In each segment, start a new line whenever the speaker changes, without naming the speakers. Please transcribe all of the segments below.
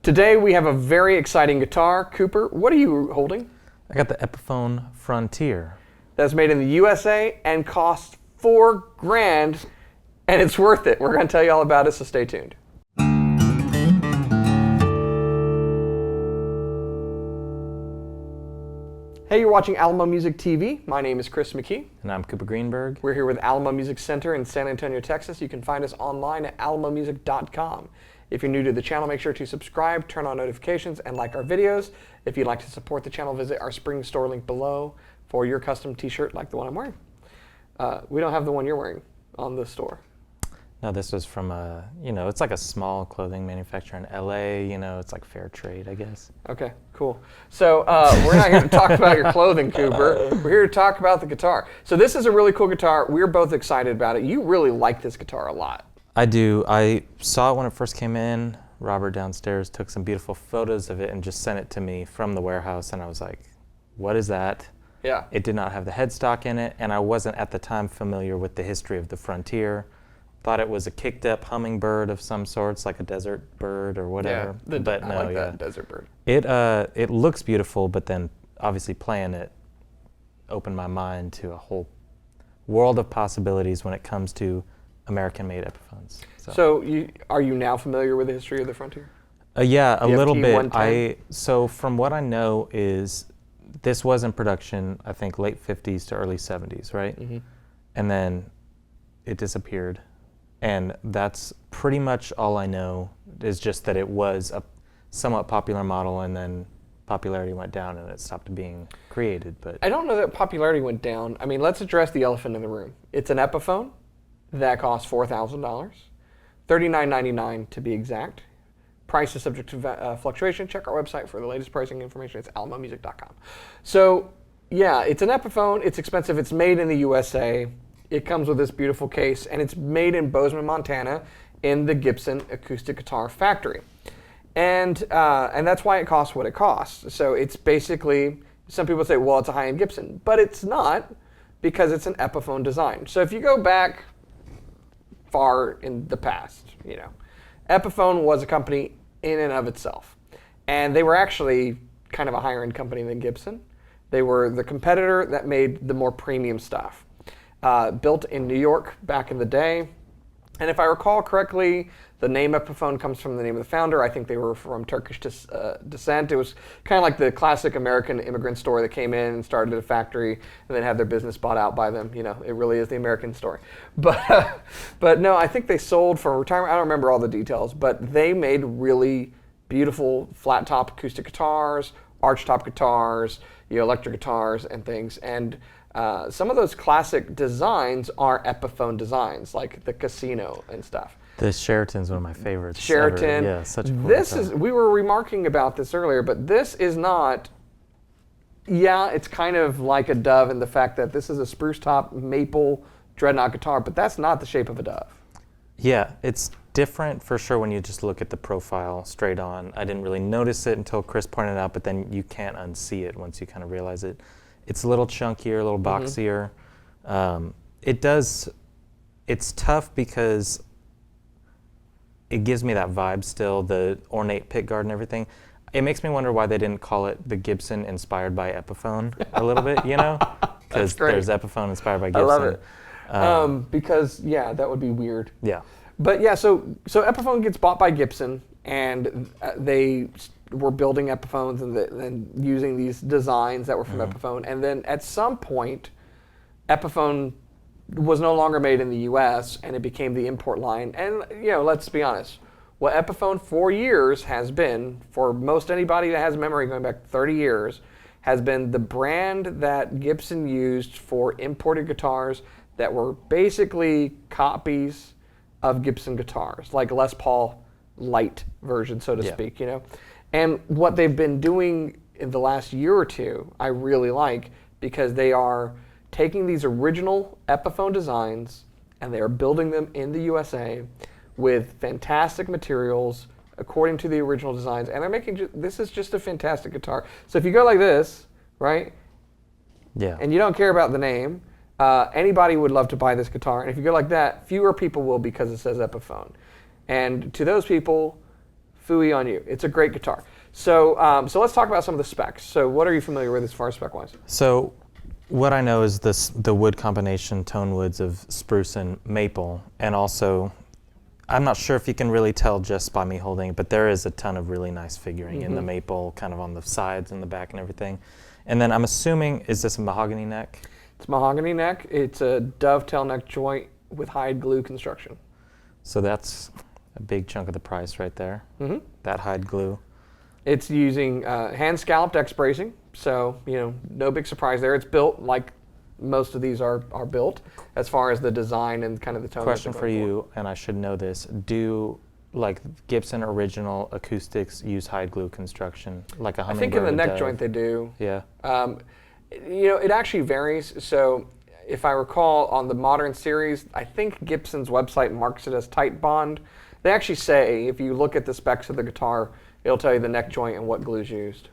Today we have a very exciting guitar. Cooper, what are you holding?
I got the Epiphone Frontier.
That's made in the USA and costs $4,000, and it's worth it. We're going to tell you all about it, so stay tuned. Hey, you're watching Alamo Music TV. My name is Chris McKee.
And I'm Cooper Greenberg.
We're here with Alamo Music Center in San Antonio, Texas. You can find us online at alamomusic.com. If you're new to the channel, make sure to subscribe, turn on notifications, and like our videos. If you'd like to support the channel, visit our spring store link below for your custom t-shirt like the one I'm wearing. We don't have the one you're wearing on the store.
No, this was from it's like a small clothing manufacturer in LA. It's like fair trade, I guess.
Okay, cool. So we're not here to talk about your clothing, Cooper. We're here to talk about the guitar. So this is a really cool guitar. We're both excited about it. You really like this guitar a lot.
I do. I saw it when it first came in. Robert downstairs took some beautiful photos of it and just sent it to me from the warehouse, and I was like, what is that?
Yeah.
It did not have the headstock in it, and I wasn't at the time familiar with the history of the Frontier. Thought it was a kicked up hummingbird of some sorts, like a desert bird or whatever.
Yeah,
but no,
I like that desert bird.
It looks beautiful, but then obviously playing it opened my mind to a whole world of possibilities when it comes to American-made Epiphones.
So are you now familiar with the history of the Frontier?
Yeah, a little bit.
FT-110?
So from what I know is this was in production, I think late 50s to early 70s, right? Mm-hmm. And then it disappeared. And that's pretty much all I know, is just that it was a somewhat popular model, and then popularity went down and it stopped being created. But
I don't know that popularity went down. I mean, let's address the elephant in the room. It's an Epiphone that costs $4,000, $39.99 to be exact. Price is subject to fluctuation. Check our website for the latest pricing information. It's alamomusic.com. So yeah, it's an Epiphone. It's expensive. It's made in the USA. It comes with this beautiful case, and it's made in Bozeman, Montana, in the Gibson acoustic guitar factory. And that's why it costs what it costs. So it's basically, some people say, well, it's a high-end Gibson, but it's not, because it's an Epiphone design. So if you go back far in the past, Epiphone was a company in and of itself. And they were actually kind of a higher-end company than Gibson. They were the competitor that made the more premium stuff. Built in New York back in the day. And if I recall correctly, the name Epiphone comes from the name of the founder. I think they were from Turkish descent. It was kind of like the classic American immigrant story that came in and started a factory and then had their business bought out by them. It really is the American story. But no, I think they sold for retirement. I don't remember all the details, but they made really beautiful flat top acoustic guitars, arch top guitars, electric guitars and things. And some of those classic designs are Epiphone designs, like the Casino and stuff.
The Sheraton's one of my favorites.
Sheraton.
Ever. Yeah, such a cool guitar.
We were remarking about this earlier, but this is not, it's kind of like a dove in the fact that this is a spruce top maple dreadnought guitar, but that's not the shape of a dove.
Yeah, it's different for sure when you just look at the profile straight on. I didn't really notice it until Chris pointed it out, but then you can't unsee it once you kind of realize it. It's a little chunkier, a little boxier. It's tough because it gives me that vibe still, the ornate pickguard and everything. It makes me wonder why they didn't call it the Gibson inspired by Epiphone a little bit, Because there's Epiphone inspired by Gibson.
I love it. Because, that would be weird.
Yeah.
But yeah, so Epiphone gets bought by Gibson, and they were building Epiphones and using these designs that were from Epiphone. And then at some point, Epiphone was no longer made in the US, and it became the import line. And let's be honest, what Epiphone for years has been, for most anybody that has memory going back 30 years, has been the brand that Gibson used for imported guitars that were basically copies of Gibson guitars, like Les Paul light version, so to speak, And what they've been doing in the last year or two, I really like, because they are taking these original Epiphone designs and they are building them in the USA with fantastic materials according to the original designs, and they're making, this is just a fantastic guitar. So if you go like this, right?
Yeah.
And you don't care about the name, anybody would love to buy this guitar. And if you go like that, fewer people will, because it says Epiphone. And to those people, Phooey on you. It's a great guitar. So so let's talk about some of the specs. So what are you familiar with as far as spec-wise?
So what I know is the wood combination, tone woods of spruce and maple, and also I'm not sure if you can really tell just by me holding it, but there is a ton of really nice figuring in the maple, kind of on the sides and the back and everything. And then I'm assuming, is this a mahogany neck?
It's mahogany neck. It's a dovetail neck joint with hide glue construction.
So that's a big chunk of the price right there, that hide glue.
It's using hand scalloped X bracing, so no big surprise there. It's built like most of these are built as far as the design and kind of the tone.
Question for you, and I should know this: do like Gibson original acoustics use hide glue construction, like a
I
hummingbird?
think in the neck
does?
joint they do.
Yeah.
It actually varies. So if I recall, on the modern series, I think Gibson's website marks it as tight bond. They actually say, if you look at the specs of the guitar, it'll tell you the neck joint and what glue's used.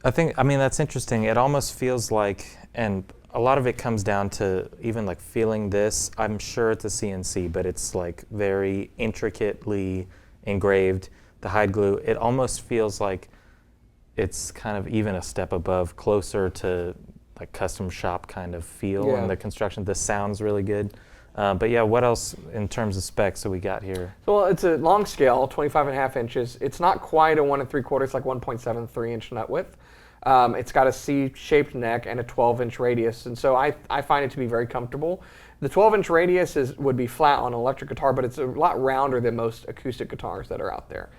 I mean, that's interesting. It almost feels like, and a lot of it comes down to even like feeling this. I'm sure it's a CNC, but it's like very intricately engraved. The hide glue, it almost feels like it's kind of even a step above, closer to like custom shop kind of feel in the construction. The sound's really good. But yeah, what else in terms of specs that we got here?
Well, it's a long scale, 25.5 inches. It's not quite a 1 3/4, it's like 1.73 inch nut width. It's got a C-shaped neck and a 12-inch radius, and so I find it to be very comfortable. The 12-inch radius would be flat on an electric guitar, but it's a lot rounder than most acoustic guitars that are out there.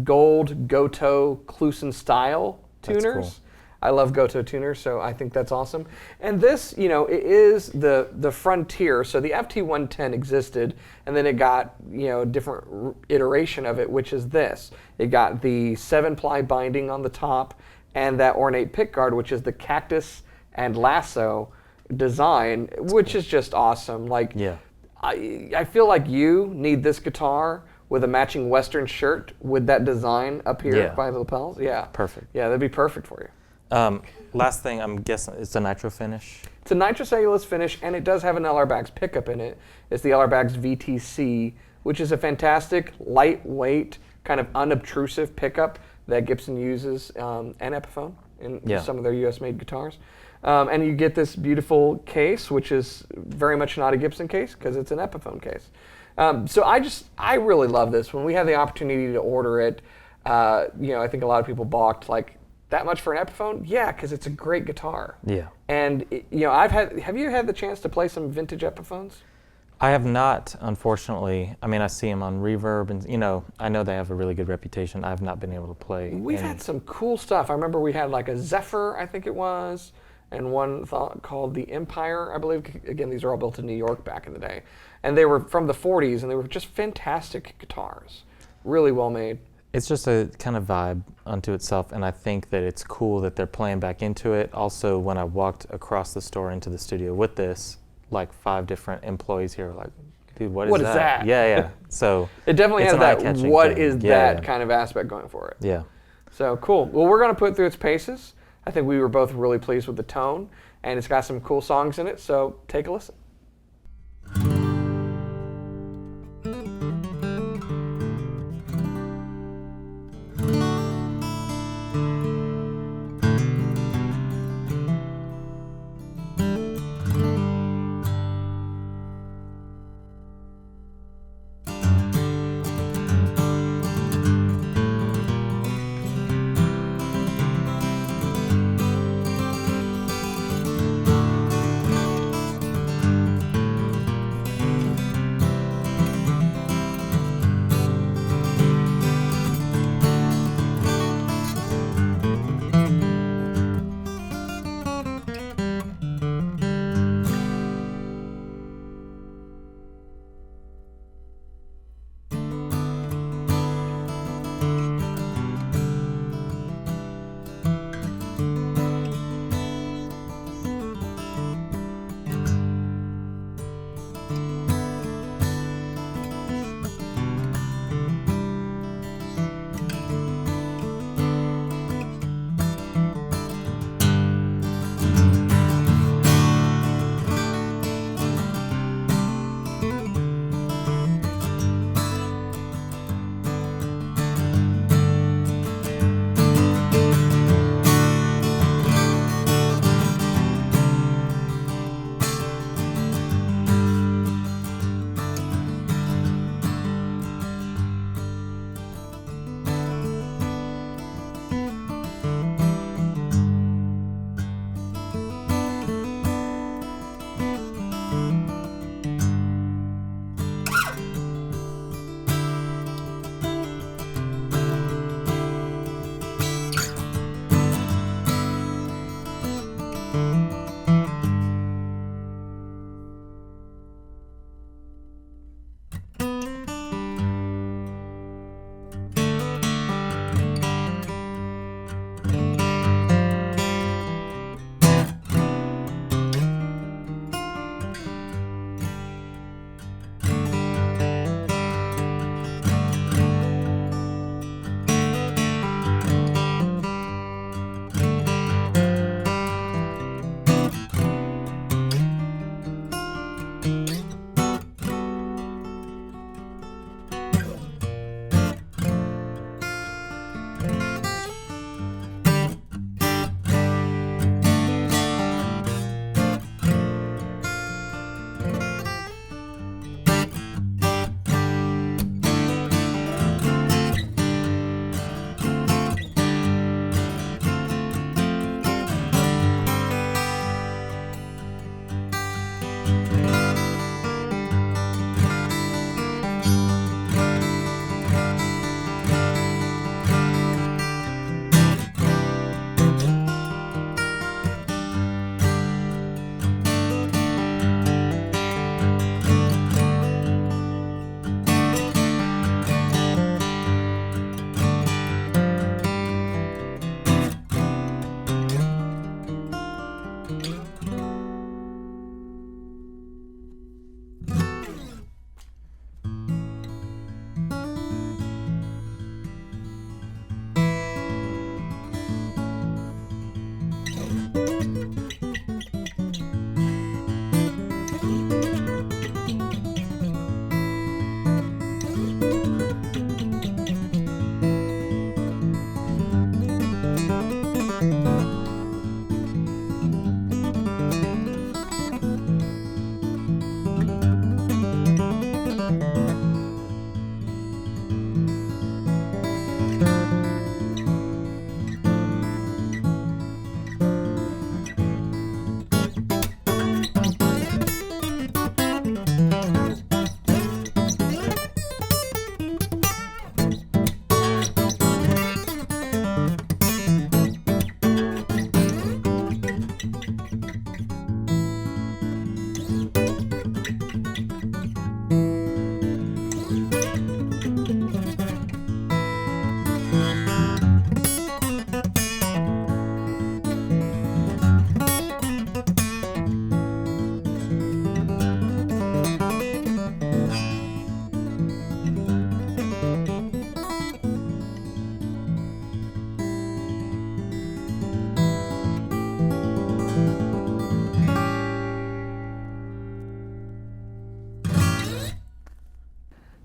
Gold Goto Kluson style tuners.
That's cool.
I love Goto tuners, so I think that's awesome. And this, it is the Frontier. So the FT-110 existed, and then it got, a different iteration of it, which is this. It got the 7-ply binding on the top, and that ornate pickguard, which is the cactus and lasso design, which is just awesome. Like,
Yeah.
I feel like you need this guitar with a matching Western shirt with that design up here by the lapels. Yeah.
Perfect.
Yeah, that'd be perfect for you.
Last thing, I'm guessing it's a nitro finish.
It's a nitrocellulose finish, and it does have an LR Baggs pickup in it. It's the LR Baggs VTC, which is a fantastic, lightweight, kind of unobtrusive pickup that Gibson uses, and Epiphone in some of their US-made guitars. And you get this beautiful case, which is very much not a Gibson case because it's an Epiphone case. So I really love this. When we had the opportunity to order it, I think a lot of people balked, like, that much for an Epiphone? Yeah, because it's a great guitar.
Yeah.
And have you had the chance to play some vintage Epiphones?
I have not, unfortunately. I mean, I see them on Reverb, and I know they have a really good reputation. I have not been able to play.
We've had some cool stuff. I remember we had like a Zephyr, I think it was, and one called the Empire, I believe. Again, these are all built in New York back in the day, and they were from the 40s, and they were just fantastic guitars, really well made.
It's just a kind of vibe unto itself, and I think that it's cool that they're playing back into it. Also, when I walked across the store into the studio with this, like 5 different employees here were like, dude, what is that? Yeah. So
it definitely has that what is that kind of aspect going for it.
Yeah.
So cool. Well, we're going to put it through its paces. I think we were both really pleased with the tone, and it's got some cool songs in it, so take a listen.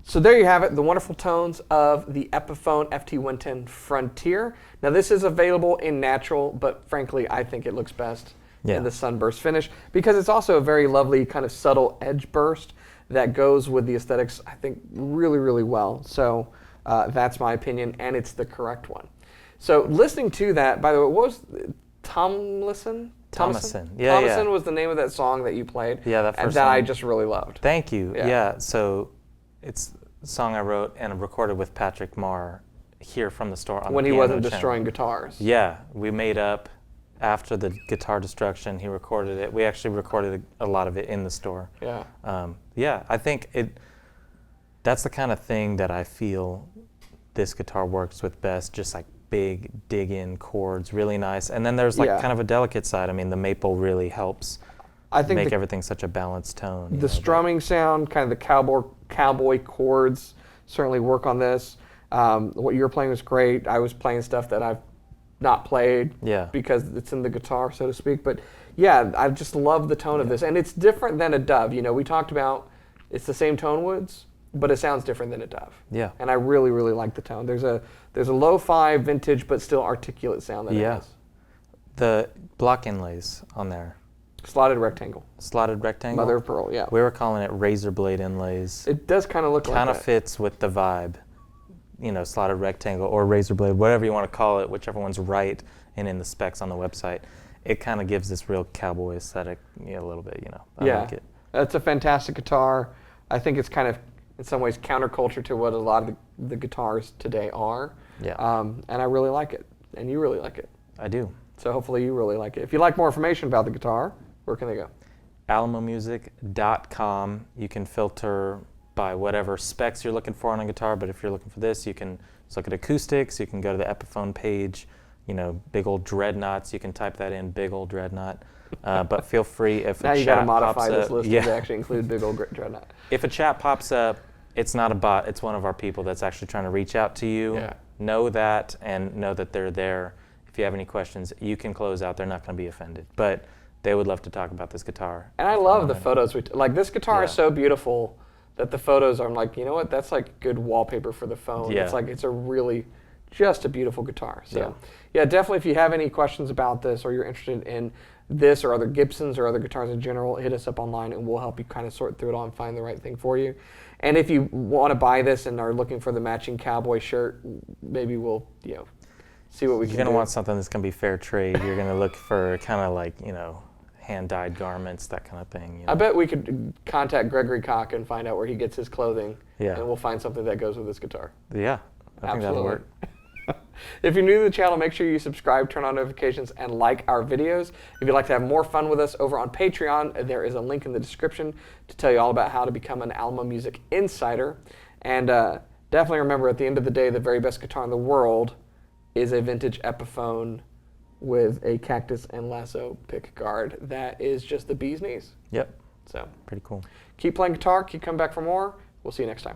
So there you have it, the wonderful tones of the Epiphone FT-110 Frontier. Now this is available in natural, but frankly I think it looks best in the sunburst finish because it's also a very lovely kind of subtle edge burst that goes with the aesthetics, I think, really, really well. So that's my opinion, and it's the correct one. So listening to that, by the way, what was Tomlinson?
Thomason.
Thomason was the name of that song that you played.
Yeah, that first
and that
song.
I just really loved.
Thank you. Yeah, so it's a song I wrote and recorded with Patrick Marr here from the store on
when
the
he
piano
wasn't
channel.
destroying guitars.
Yeah, we made up after the guitar destruction. He recorded it. We actually recorded a lot of it in the store.
Yeah.
Yeah, I think that's the kind of thing that I feel this guitar works with best, just like big dig-in chords, really nice. And then there's like kind of a delicate side. I mean, the maple really helps
I think
make everything such a balanced tone.
The strumming sound, kind of the cowboy chords certainly work on this. What you were playing was great. I was playing stuff that I've not played because it's in the guitar, so to speak. But yeah, I just love the tone of this. And it's different than a Dove. You know, we talked about it's the same tone woods, but it sounds different than a Dove. Yeah. And I really, really like the tone. There's a lo-fi vintage but still articulate sound that it has.
The block inlays on there.
Slotted rectangle.
Slotted rectangle?
Mother of pearl, yeah.
We were calling it razor blade inlays.
It does kind of look like that.
Kind of fits with the vibe. You know, slotted rectangle or razor blade, whatever you want to call it, whichever one's right and in the specs on the website. It kind of gives this real cowboy aesthetic a little bit, you know. I like it.
It's a fantastic guitar. I think it's kind of, in some ways, counterculture to what a lot of the guitars today are. Yeah. And I really like it. And you really like it.
I do.
So hopefully you really like it. If you'd like more information about the guitar, where can they go?
alamomusic.com. You can filter by whatever specs you're looking for on a guitar, but if you're looking for this, you can just look at acoustics. You can go to the Epiphone page, you know, big old dreadnoughts. You can type that in, big old dreadnought. But feel free if
now
a
you got to
chat
modify
pops
this
up,
list to actually include big old dreadnought.
If a chat pops up, it's not a bot. It's one of our people that's actually trying to reach out to you. Yeah. Know that and know that they're there. If you have any questions, you can close out. They're not going to be offended. But they would love to talk about this guitar.
And I love the photos. Like, this guitar is so beautiful that the photos are, I'm like, you know what? That's like good wallpaper for the phone. Yeah. It's like, it's a really, just a beautiful guitar. So, yeah, definitely if you have any questions about this or you're interested in this or other Gibsons or other guitars in general, hit us up online and we'll help you kind of sort through it all and find the right thing for you. And if you want to buy this and are looking for the matching cowboy shirt, maybe we'll, you know, see what we can do.
You're going to want something that's going to be fair trade. You're going to look for kind of like, you know, hand-dyed garments, that kind of thing. You know?
I bet we could contact Gregory Koch and find out where he gets his clothing, and we'll find something that goes with this guitar.
Yeah, I think that'll work.
If you're new to the channel, make sure you subscribe, turn on notifications, and like our videos. If you'd like to have more fun with us over on Patreon, there is a link in the description to tell you all about how to become an Alamo Music Insider. And definitely remember, at the end of the day, the very best guitar in the world is a vintage Epiphone with a cactus and lasso pick guard that is just the bee's knees.
Yep.
So
pretty cool.
Keep playing guitar, keep coming back for more. We'll see you next time.